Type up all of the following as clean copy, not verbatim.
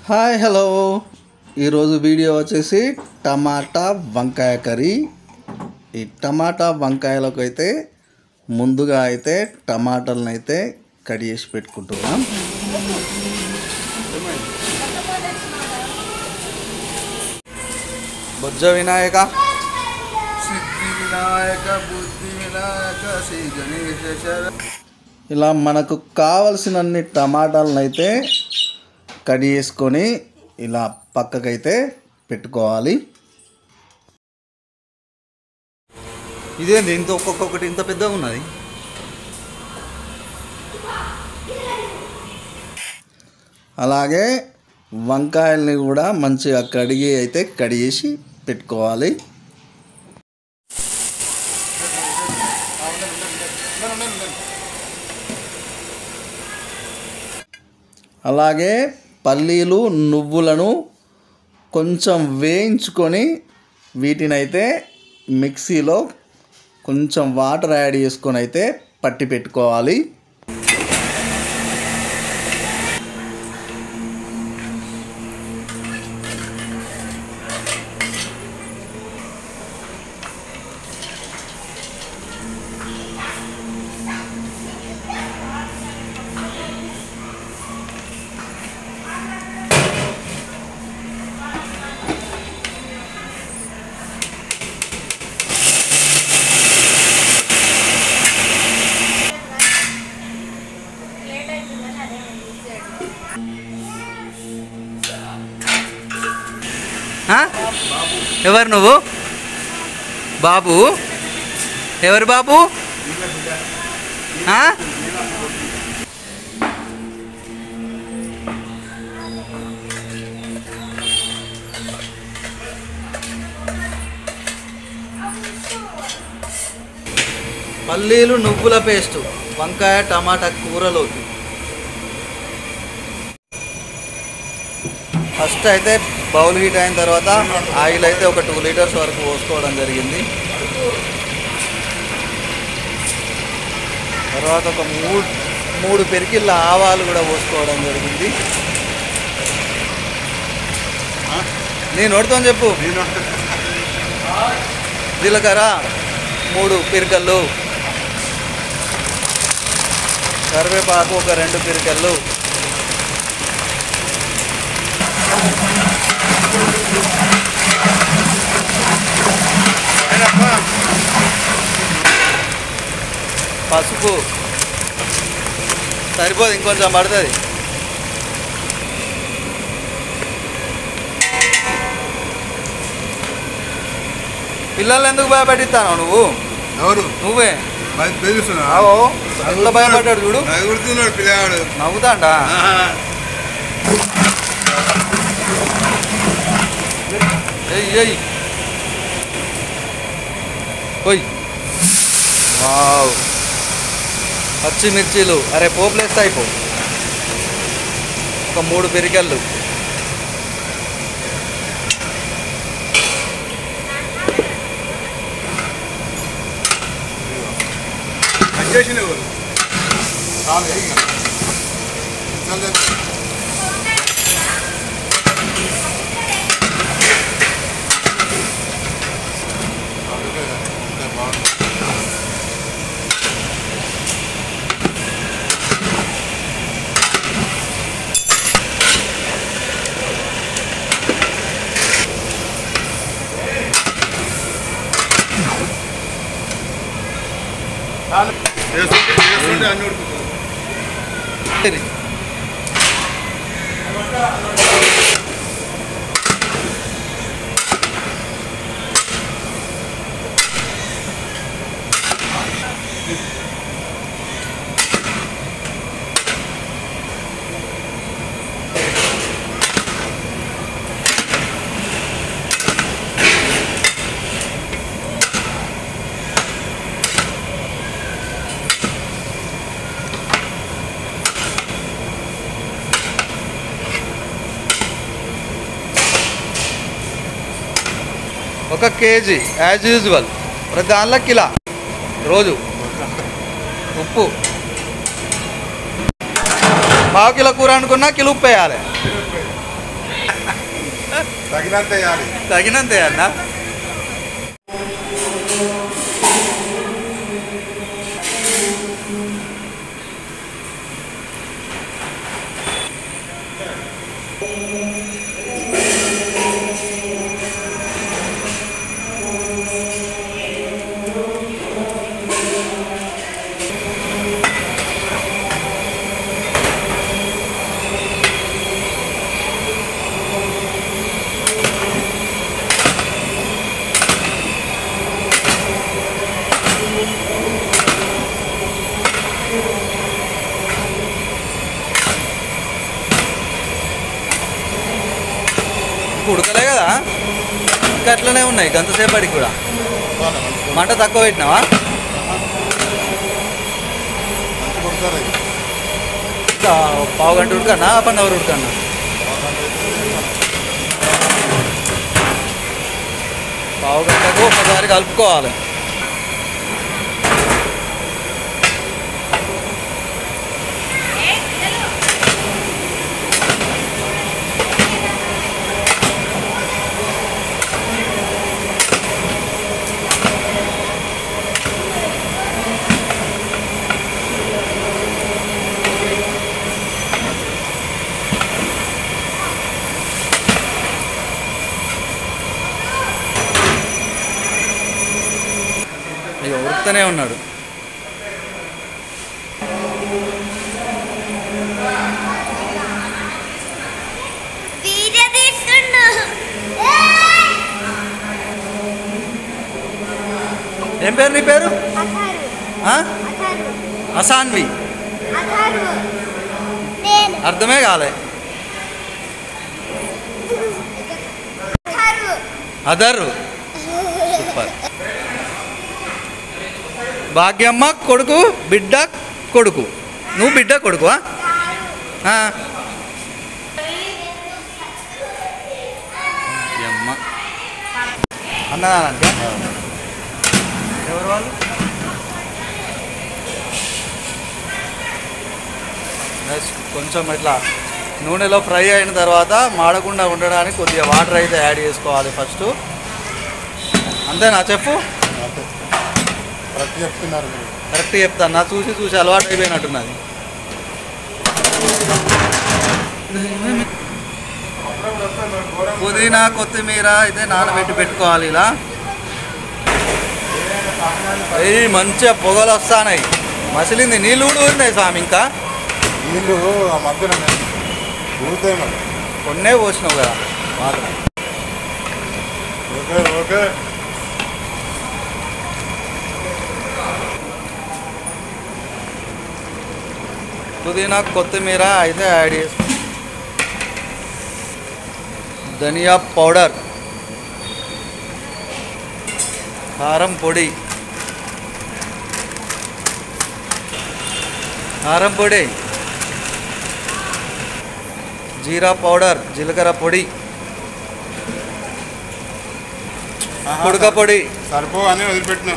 Hi hello ఈరోజు video వచ్చేసి టమాటా వంకాయ కర్రీ. ఈ టమాటా వంకాయలకు అయితే ముందుగా అయితే టమాటాలను అయితే కట్ చేసి పెట్టుకుంటున్నాం. బొజ్జ వినాయక, సిద్ధి వినాయక, బుద్ధి వినాయక, శ్రీ గణేశ. ఇలా మనకు కావలసినన్ని టమాటాలను అయితే కట్ చేసుకొని ఇలా పక్కకైతే పెట్టుకోవాలి. ఇదేంటి ఇంత ఒక్కొక్కటి ఇంత పెద్దగా ఉన్నది? అలాగే వంకాయల్ని కూడా మంచిగా కడిగి అయితే కడిగేసి పెట్టుకోవాలి. అలాగే పల్లీలు నువ్వులను కొంచెం వేయించుకొని వీటినైతే మిక్సీలో కొంచెం వాటర్ యాడ్ చేసుకొని అయితే పట్టి పెట్టుకోవాలి. ఎవరు నువ్వు? బాబు ఎవరు బాబు? పల్లీలు నువ్వుల పేస్టు వంకాయ టమాటా కూరలోకి ఫస్ట్ అయితే బౌల్ హీట్ అయిన తర్వాత ఆయిల్ అయితే ఒక 2 లీటర్స్ వరకు పోసుకోవడం జరిగింది. తర్వాత ఒక మూడు పెరికిళ్ళ ఆవాలు కూడా పోసుకోవడం జరిగింది. నేను నోడుతాను చెప్పు. జీలకర్ర 3 పిరికళ్ళు, కరివేపాకు ఒక 2 పిరికళ్ళు, పసుపు సరిపోదు, ఇంకొంచెం పడుతుంది. పిల్లల్ని ఎందుకు భయపెట్టిస్తాను నువ్వు? ఎవరు? నువ్వే. ఎంత భయపడ్డాడు చూడు, పిల్లాడు నవ్వుతాండా. ఎయ్ పోయి. వావ్, పచ్చిమిర్చీలు అరే పోపులేస్తే అయిపో. ఒక 3 పెరికళ్ళు, ఒక కేజీ యాజ్ యూజువల్, ప్రతి దానిలో కిలో రోజు ఉప్పు. పావు కిలో కూర అనుకున్నా కిలో ఉప్పు వేయాలి. తగినంత వేయాలి. తగినంతే అన్న. ఉడకలే కదా, ఇంకా అట్లనే ఉన్నాయి గంతసేపటికి కూడా. మంట తక్కువ పెట్టినావా? పావు గంట ఉడకన్నా, 1 అవర్ ఉడకన్నా? పావు గంటకు ఒకసారి కలుపుకోవాలి. ఇక ఉరుకుతూనే ఉన్నాడు. ఏం పేరు నీ పేరు? అసాన్వి. అర్థమే కాలే. అదరు. సూపర్. భాగ్యమ్మ కొడుకు, బిడ్డ కొడుకు. నువ్వు బిడ్డ కొడుకువా? భాగ్యమ్మ అన్నదానంటే ఎవరు వాళ్ళు? కొంచెం ఇట్లా నూనెలో ఫ్రై అయిన తర్వాత మాడకుండా ఉండడానికి కొద్దిగా వాటర్ అయితే యాడ్ చేసుకోవాలి ఫస్ట్. అంతేనా? చెప్పు. కరెక్ట్ చెప్తాను. చూసి చూసి అలవాటు అయిపోయినట్టున్నది. పుదీనా కొత్తిమీర అయితే నానబెట్టి పెట్టుకోవాలి. ఇలా అయ్యి మంచిగా పొగలు వస్తాయి. మసిలింది. నీళ్ళు కూడా ఉన్నాయి స్వామి. ఇంకా నీళ్ళు ఆ మధ్యన ఊరుతాయి. మరి కొన్నే పోసినావు కదా మాత్రం. Okay okay. పుదీనా కొత్తిమీర అయితే యాడ్ చేసి, ధనియా పౌడర్, కారం పొడి, జీరా పౌడర్, జీలకర్ర పొడి, కుడక పొడి. సరిపో అని వదిలిపెట్టినా.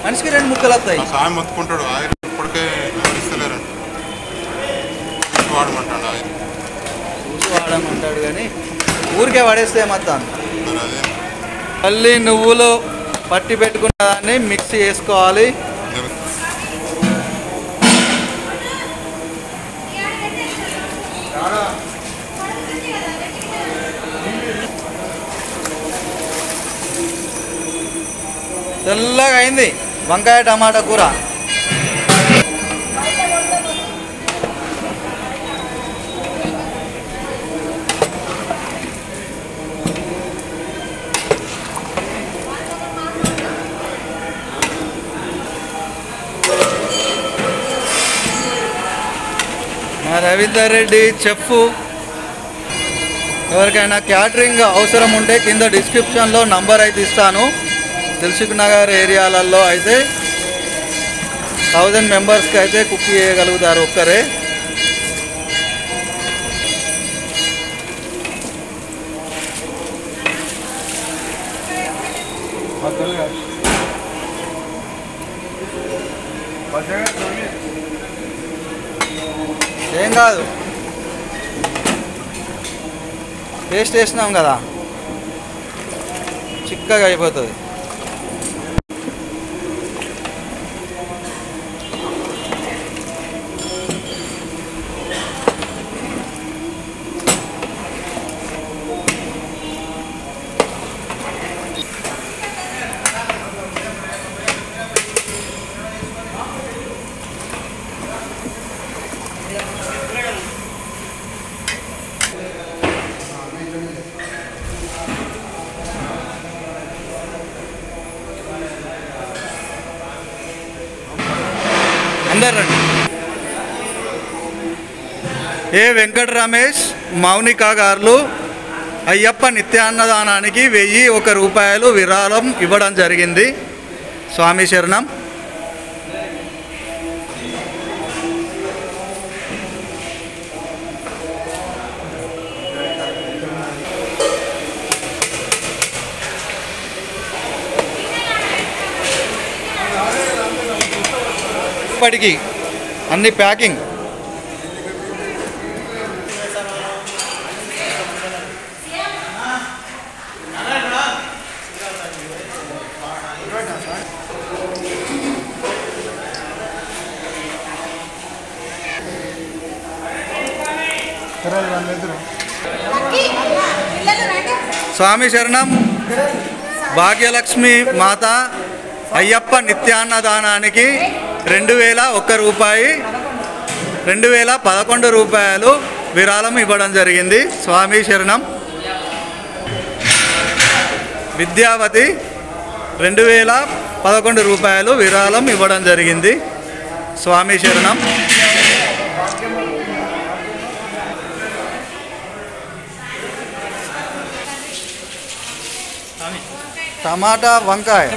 మనిషికి 2 ముక్కలు వస్తాయి. సాయం మొత్తుకుంటాడు. ఆయన ఇప్పటికే ఇస్తలేరండి. వాడమంటాడు. ఆయన చూసి వాడమంటాడు కానీ ఊరికే పడేస్తే మొత్తం. మరి అదే మళ్ళీ నువ్వులు పట్టి పెట్టుకున్న దాన్ని మిక్సీ చేసుకోవాలి. తెల్లగా అయింది వంకాయ టమాటా కూర. మా రవీందర్ రెడ్డి చెఫ్. ఎవరికైనా క్యాటరింగ్ అవసరం ఉంటే కింద డిస్క్రిప్షన్లో నంబర్ అయితే ఇస్తాను. దిల్సుఖ్ నగర్ ఏరియాలలో అయితే 1000 మెంబర్స్కి అయితే కుక్ చేయగలుగుతారు ఒక్కరే. ఏం కాదు, పేస్ట్ వేసినాం కదా, చిక్కగా అయిపోతుంది. అందరు రండి. ఏ వెంకట రమేష్, మౌనిక గారు అయ్యప్ప నిత్యాన్నదానానికి 1001 రూపాయలు విరాళం ఇవ్వడం జరిగింది. స్వామి శరణం. ఇప్పటికి అన్ని ప్యాకింగ్. స్వామి శరణం. భాగ్యలక్ష్మి మాత అయ్యప్ప నిత్యాన్నదానానికి 2001 రూపాయి 2011 రూపాయలు విరాళం ఇవ్వడం జరిగింది. స్వామి శరణం. విద్యావతి 2011 రూపాయలు విరాళం ఇవ్వడం జరిగింది. స్వామి శరణం. టమాటా వంకాయ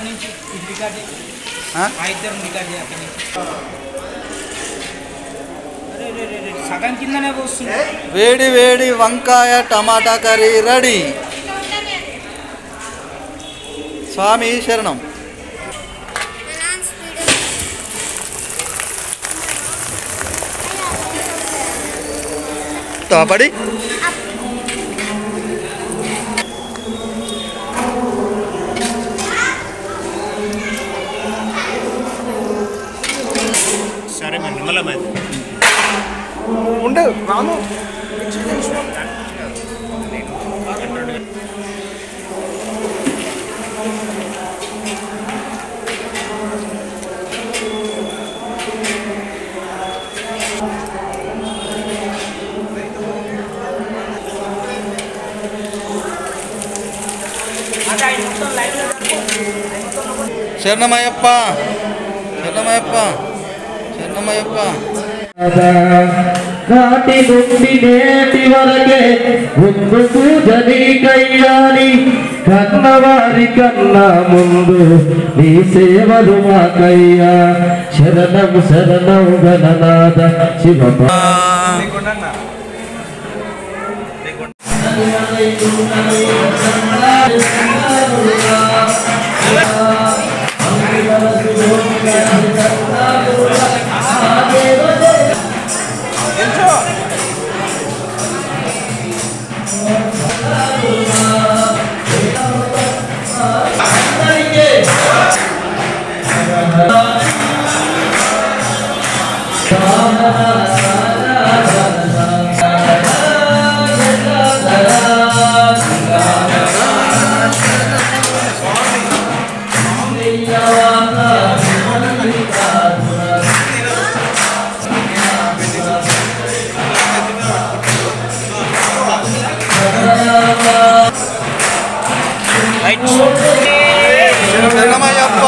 వేడి వేడి వంకాయ టమాటా కర్రీ రెడీ. స్వామి శరణం. తాపడి సరే మరి నిమ్మలమైంది ఉండదు రాము. శరణమయ్యప్ప, శరణమయ్యప్ప, శరణమయ్యప్ప. నాటి నుండి నేటి వరకే ముందు పూజని కయ్యాలి, కన్నవారి కన్నా ముందు నీ సేవలు మాకయ్యా. శరణం శరణం గణనాథ శివ. శరణమయ్యప్ప.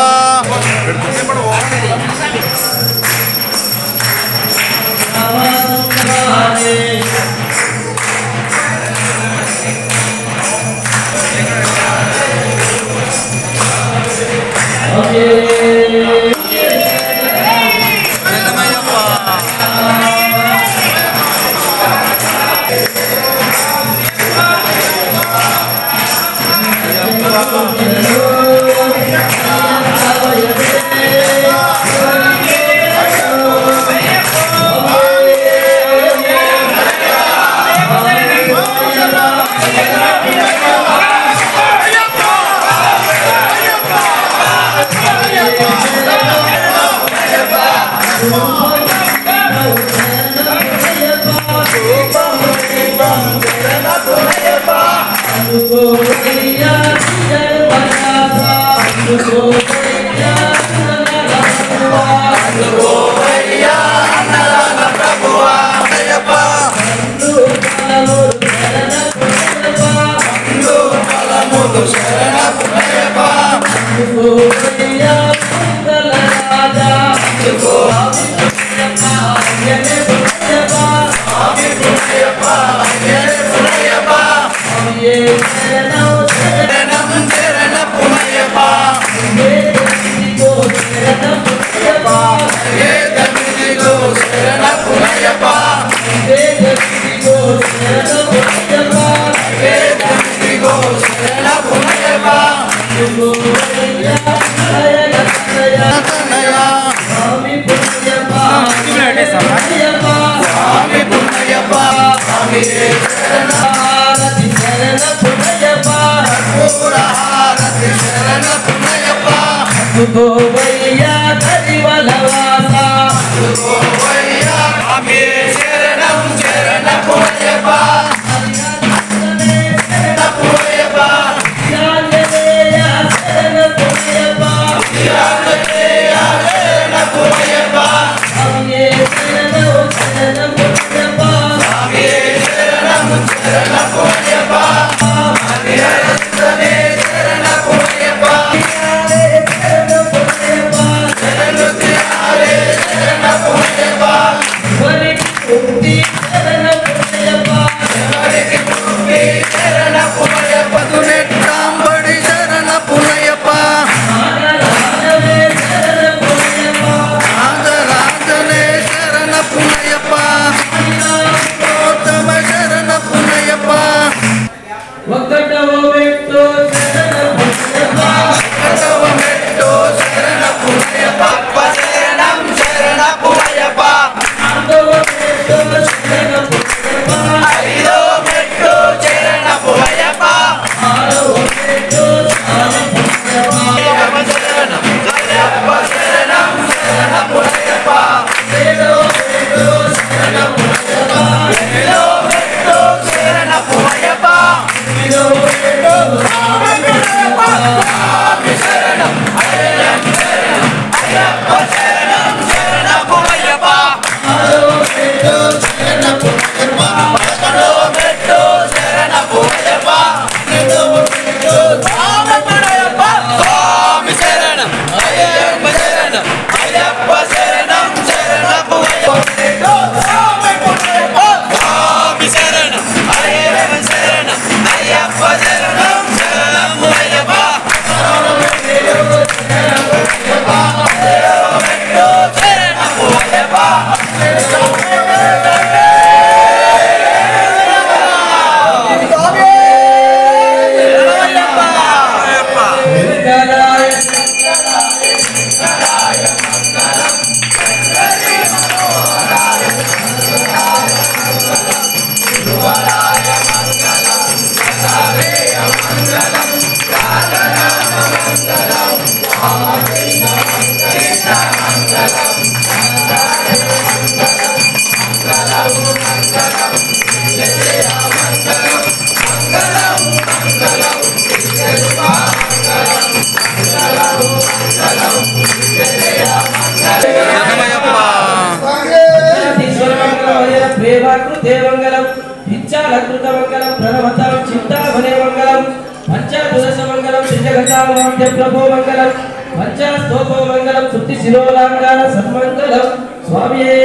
దేవంగలం ఇచ్చాలకృతమంగళం ప్రణవతం చింతామనే మంగళం పంచదురసమంగళం శ్రీజగతామాంత్య ప్రభో మంగళం పంచస్తోపో మంగళం శుద్ధి శిరోలాంగాన సన్మంగళం స్వామియే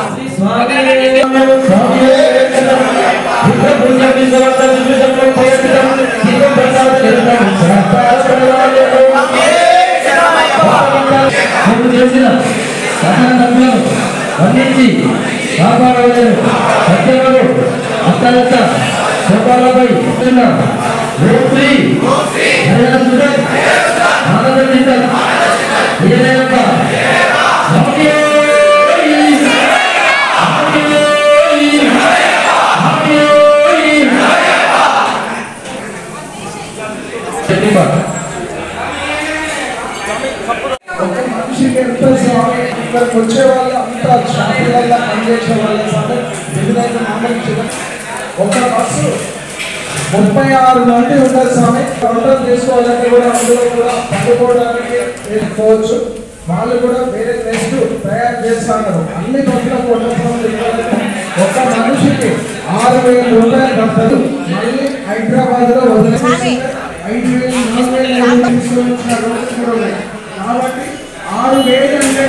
శ్రీ స్వామియే స్వామియే పుణ్య విశ్వవర్ధన విశ్వసం ప్రయత్నం జీవం ప్రసాద నిరంతరం వందించి కాపాడలేదు సత్యవరు అత్తలత గోపాలపై ఒక మనిషికి ఎంత స్వామి ఇక్కడికి వచ్చే వాళ్ళు అంతా షాపులలో పనిచేసే వాళ్ళ స్వామి ఎదురైతే మామూలు ఒక బస్సు 36 మంది ఉంటారు స్వామి. వంటలు చేసుకోవాలంటే కూడా అందులో కూడా పండుకోవడానికి వేసుకోవచ్చు. వాళ్ళు కూడా వేరే రెస్ట్ తయారు చేస్తున్నారు. అన్ని పట్ల ఒక మనిషికి 6,000 రూపాయలు కడతారు. మళ్ళీ హైదరాబాద్ లో వదిలేసి 5,000 4,000 తీసుకొచ్చిన రోజులు కూడా ఉన్నాయి. కాబట్టి 6,000 అంటే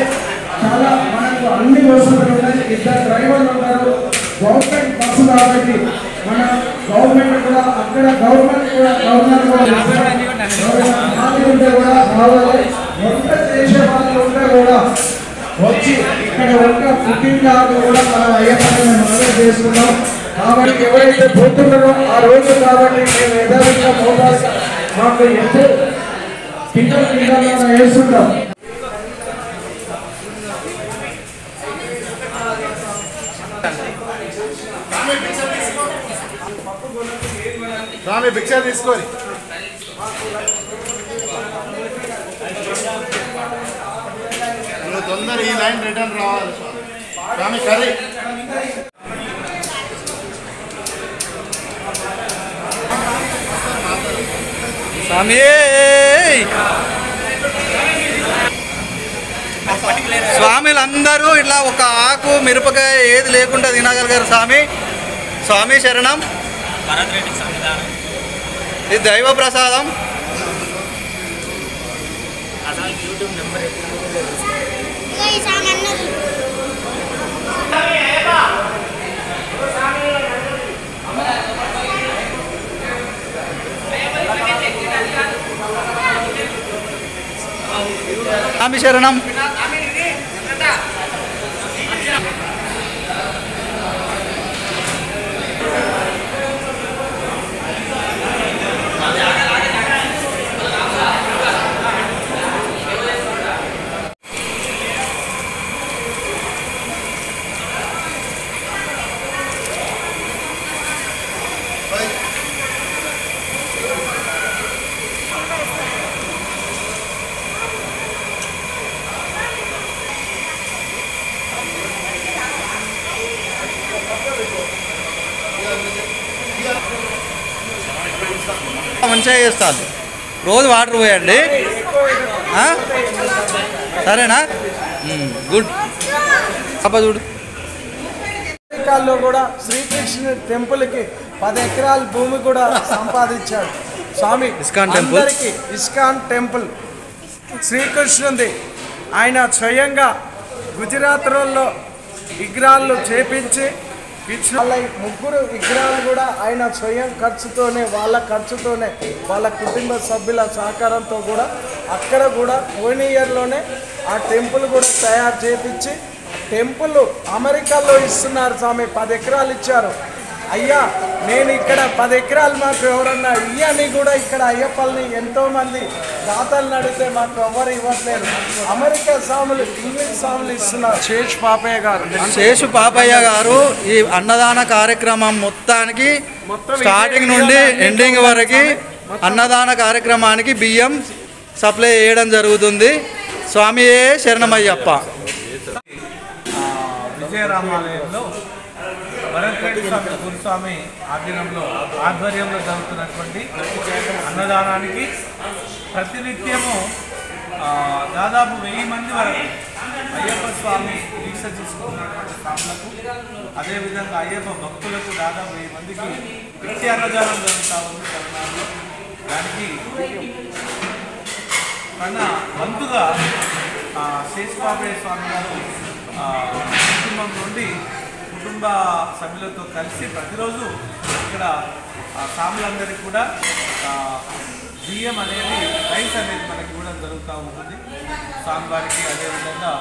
చాలా మనకు అన్ని వసతులు ఉన్నాయి. 2 డ్రైవర్లు ఉన్నారు. గవర్నమెంట్ బస్సు కాబట్టి మన గవర్నమెంట్ కూడా అక్కడ గవర్నమెంట్ కూడా ఉంటే కూడా రావాలి. వంట చేసే వాళ్ళు ఉంటే కూడా వచ్చి ఇక్కడ వంట కుకింగ్ జాబ్ కూడా మనం అయ్యప్పని మేము ఆర్డర్ చేసుకున్నాం. కాబట్టి ఎవరైతే పోతున్నారో ఆ రోజు కాబట్టి మేము యథావిధిగా మోటార్ మాకు ఎప్పుడు టికెట్ వేస్తున్నాం. స్వామి భిక్ష తీసుకోరి. నువ్వు తొందర ఈ లైన్ రిటర్న్ రావాలి స్వామి. కర్రీ స్వామి స్వామిలందరూ ఇట్లా ఒక ఆకు మిరపకాయ ఏది లేకుండా తినగలిగారు స్వామి. స్వామి శరణం. ఇది దైవ ప్రసాదం. స్వామి శరణం. మంచిగా చేస్తాను. రోజు వాటర్ పోయండి. సరేనా? గుడ్. అబ్బా చూడు. అమెరికాలో కూడా శ్రీకృష్ణుడి టెంపుల్కి 10 ఎకరాల భూమి కూడా సంపాదించాడు స్వామి. ఇస్కాన్ టెంపుల్ శ్రీకృష్ణుడి ఆయన స్వయంగా గుజరాత్లో విగ్రహాలు చేపించి వాళ్ళ 3 విగ్రహాలు కూడా ఆయన స్వయం ఖర్చుతోనే వాళ్ళ కుటుంబ సభ్యుల సహకారంతో కూడా అక్కడ కూడా 1 ఇయర్లోనే ఆ టెంపుల్ కూడా తయారు చేపించి టెంపుల్ అమెరికాలో ఇస్తున్నారు స్వామి. 10 ఎకరాలు ఇచ్చారు. అయ్యా నేను ఇక్కడ 10 ఎకరాలు మాకు ఎవరన్నా ఇయ్యని కూడా ఇక్కడ అయ్యప్పల్ని ఎంతోమంది దాతలు అడిగితే మాకు ఎవరు ఇవ్వట్లేదు. అమెరికా స్వాములు ఇంగ్లీష్ స్వాములు ఇస్తున్నారు. శేషు పాపయ్య గారు ఈ అన్నదాన కార్యక్రమం మొత్తానికి స్టార్టింగ్ నుండి ఎండింగ్ వరకు అన్నదాన కార్యక్రమానికి బియ్యం సప్లై చేయడం జరుగుతుంది. స్వామియే శరణమయ్యప్ప. విజయరామాలయంలో భరతరెడ్డి స్వామి గురుస్వామి ఆధ్వర్యంలో జరుగుతున్నటువంటి అన్నదానానికి ప్రతినిత్యము దాదాపు 1000 మంది వరకు అయ్యప్ప స్వామి దీక్ష తీసుకున్నటువంటి స్వాములకు, అదేవిధంగా అయ్యప్ప భక్తులకు దాదాపు 1000 మందికి నిత్య అన్నదానం జరుగుతూ ఉంది తెలంగాణలో. దానికి మన వంతుగా శేషపాపయ్య స్వామి గారు కుటుంబం నుండి కుటుంబ సభ్యులతో కలిసి ప్రతిరోజు ఇక్కడ స్వాములందరికీ కూడా బియ్యం అనేది రైస్ అనేది మనకి కూడా జరుగుతూ ఉంటుంది. స్వామివారికి అదేవిధంగా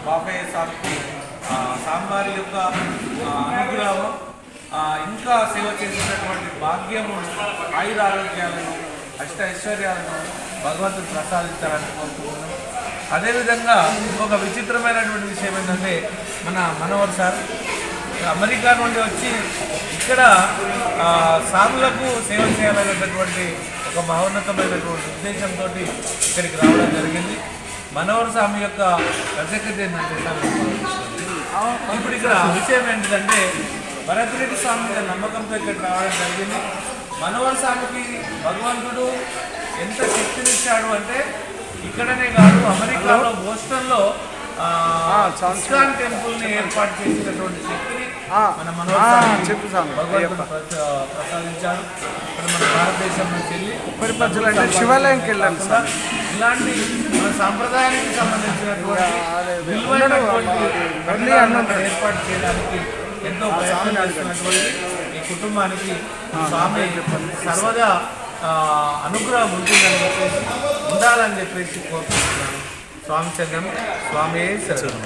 బాపయ్య స్వామికి స్వామివారి యొక్క అనుగ్రహం ఇంకా సేవ చేసినటువంటి భాగ్యము, ఆయురారోగ్యాలను, అష్ట ఐశ్వర్యాలను భగవంతుడు ప్రసాదించాలని కోరుకుంటున్నాం. అదేవిధంగా ఇంకొక విచిత్రమైనటువంటి విషయం ఏంటంటే మన మనోహర్ సార్ అమెరికా నుండి వచ్చి ఇక్కడ సాధులకు సేవ చేయాలనేటటువంటి ఒక మహోన్నతమైనటువంటి ఉద్దేశంతో ఇక్కడికి రావడం జరిగింది. మనోహర్ స్వామి యొక్క ప్రత్యేకత ఏంటంటే ఇప్పుడు ఇక్కడ విషయం ఏంటిదంటే భరద్రెడ్డి స్వామి మీద నమ్మకంతో ఇక్కడ రావడం జరిగింది. మనోహర్ స్వామికి భగవంతుడు ఎంత శక్తినిచ్చాడు అంటే ఇక్కడనే కాదు, అమెరికాలో బోస్టన్లో ఇస్కాన్ టెంపుల్ని ఏర్పాటు చేసినటువంటి శక్తిని మన మనోహర్ భగవంతుడు ప్రసాదించాడు. ఇక్కడ మన భారతదేశం నుంచి వెళ్ళి శివాలయంకి వెళ్ళాలి. ఇలాంటి మన సాంప్రదాయానికి సంబంధించినటువంటి విలువైనటువంటి ఏర్పాటు చేయడానికి ఎంతో ప్రయత్నం చేస్తున్నటువంటి ఈ కుటుంబానికి స్వామి సర్వదా అనుగ్రహం ఉంటుందని చెప్పేసి ఉండాలని చెప్పేసి కోరుకుంటున్నాను. స్వామి చంద్రం స్వామి శరణం.